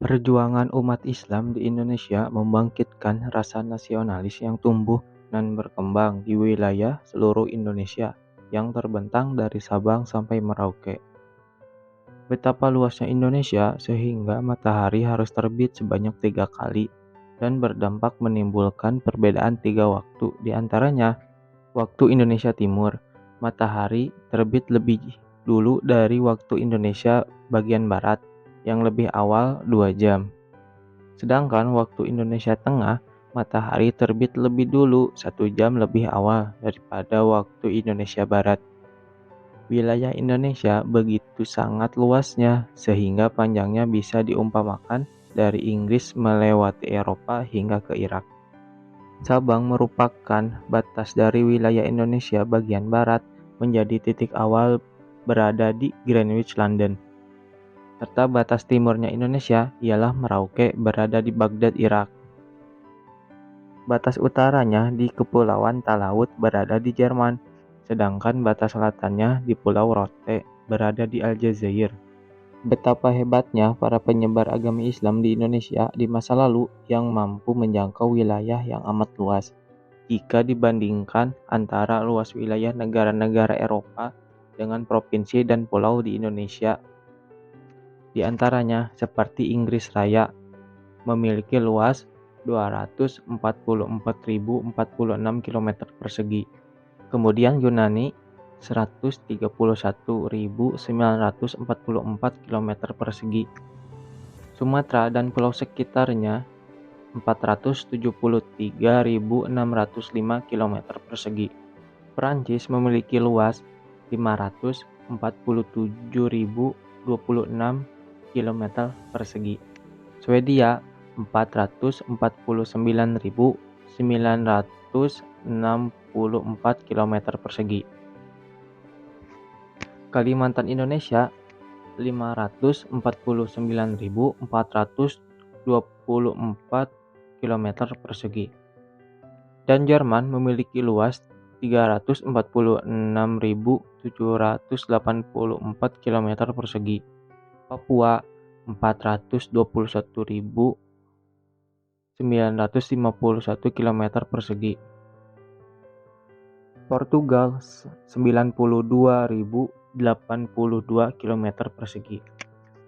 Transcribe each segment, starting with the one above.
Perjuangan umat Islam di Indonesia membangkitkan rasa nasionalis yang tumbuh dan berkembang di wilayah seluruh Indonesia yang terbentang dari Sabang sampai Merauke. Betapa luasnya Indonesia sehingga matahari harus terbit sebanyak 3 kali dan berdampak menimbulkan perbedaan 3 waktu. Di antaranya, waktu Indonesia Timur, matahari terbit lebih dulu dari waktu Indonesia bagian Barat yang lebih awal 2 jam. Sedangkan waktu Indonesia Tengah, matahari terbit lebih dulu 1 jam lebih awal daripada waktu Indonesia Barat. Wilayah Indonesia begitu sangat luasnya sehingga panjangnya bisa diumpamakan dari Inggris melewati Eropa hingga ke Irak. Sabang merupakan batas dari wilayah Indonesia bagian barat menjadi titik awal berada di Greenwich, London. Serta batas timurnya Indonesia ialah Merauke berada di Baghdad, Irak. Batas utaranya di Kepulauan Talaut berada di Jerman, sedangkan batas selatannya di Pulau Rote berada di Aljazair. Betapa hebatnya para penyebar agama Islam di Indonesia di masa lalu yang mampu menjangkau wilayah yang amat luas jika dibandingkan antara luas wilayah negara-negara Eropa dengan provinsi dan pulau di Indonesia. Di antaranya seperti Inggris Raya memiliki luas 244.046 km persegi. Kemudian Yunani 131.944 km persegi. Sumatera dan pulau sekitarnya 473.605 km persegi. Perancis memiliki luas 547.026 km persegi. Swedia 449.964 km persegi. Kalimantan Indonesia 549.424 km persegi. Dan Jerman memiliki luas 346.784 km persegi. Papua 421.951 km persegi. Portugal 92.082 km persegi.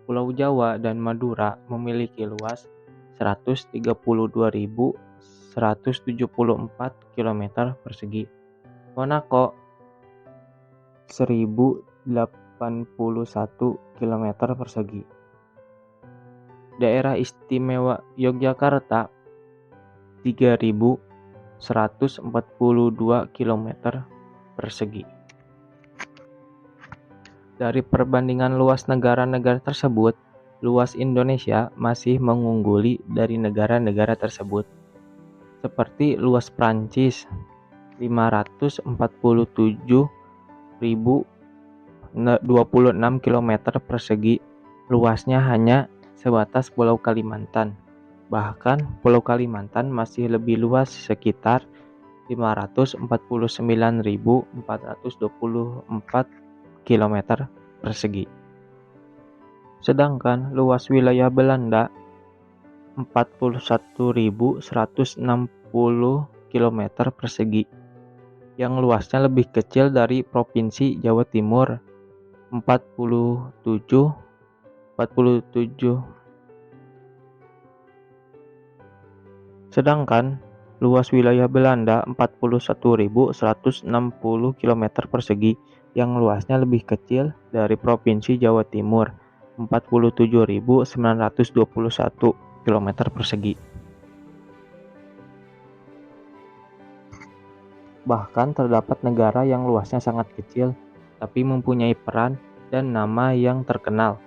Pulau Jawa dan Madura memiliki luas 132.174 km persegi. Monaco 1.081 km persegi. Daerah Istimewa Yogyakarta 3.142 km persegi. Dari perbandingan luas negara-negara tersebut, luas Indonesia masih mengungguli dari negara-negara tersebut. Seperti luas Prancis 547.026 km persegi, luasnya hanya sebatas Pulau Kalimantan. Bahkan Pulau Kalimantan masih lebih luas, sekitar 549.424 km persegi. Sedangkan luas wilayah Belanda 41.160 km persegi, yang luasnya lebih kecil dari Provinsi Jawa Timur 47. Sedangkan luas wilayah Belanda 41.160 km persegi, yang luasnya lebih kecil dari Provinsi Jawa Timur 47.921 km persegi. Bahkan terdapat negara yang luasnya sangat kecil tapi mempunyai peran dan nama yang terkenal.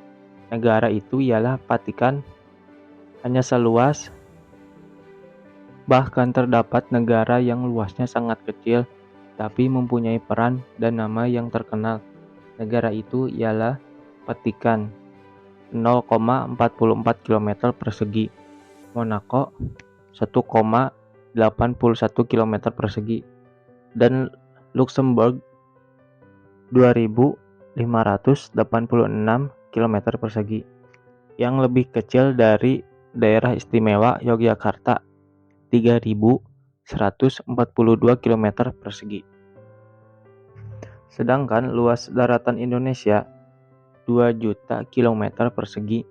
Negara itu ialah Vatikan, hanya seluas. Bahkan terdapat negara yang luasnya sangat kecil tapi mempunyai peran dan nama yang terkenal. Negara itu ialah Vatikan, 0,44 km persegi. Monaco 1,81 km persegi. Dan Luxembourg 2.586 km persegi. yang lebih kecil dari Daerah Istimewa Yogyakarta 3.142 km persegi. Sedangkan luas daratan Indonesia 2 juta km persegi,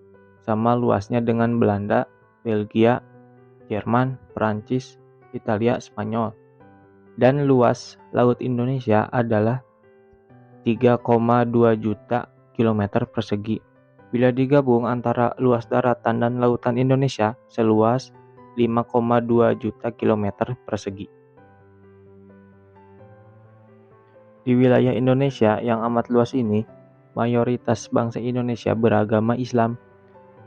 sama luasnya dengan Belanda, Belgia, Jerman, Perancis, Italia, Spanyol. Dan luas laut Indonesia adalah 3,2 juta km persegi. Bila digabung antara luas daratan dan lautan Indonesia seluas 5,2 juta km persegi. Di wilayah Indonesia yang amat luas ini, mayoritas bangsa Indonesia beragama Islam.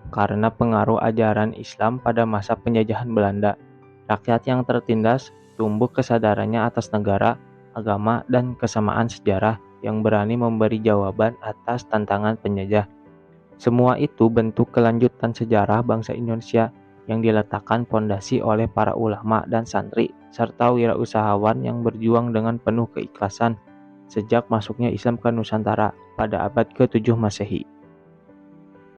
Karena pengaruh ajaran Islam pada masa penjajahan Belanda, rakyat yang tertindas tumbuh kesadarannya atas negara, agama, dan kesamaan sejarah yang berani memberi jawaban atas tantangan penjajah. Semua itu bentuk kelanjutan sejarah bangsa Indonesia yang diletakkan pondasi oleh para ulama dan santri serta wirausahawan yang berjuang dengan penuh keikhlasan sejak masuknya Islam ke Nusantara pada abad ke-7 Masehi.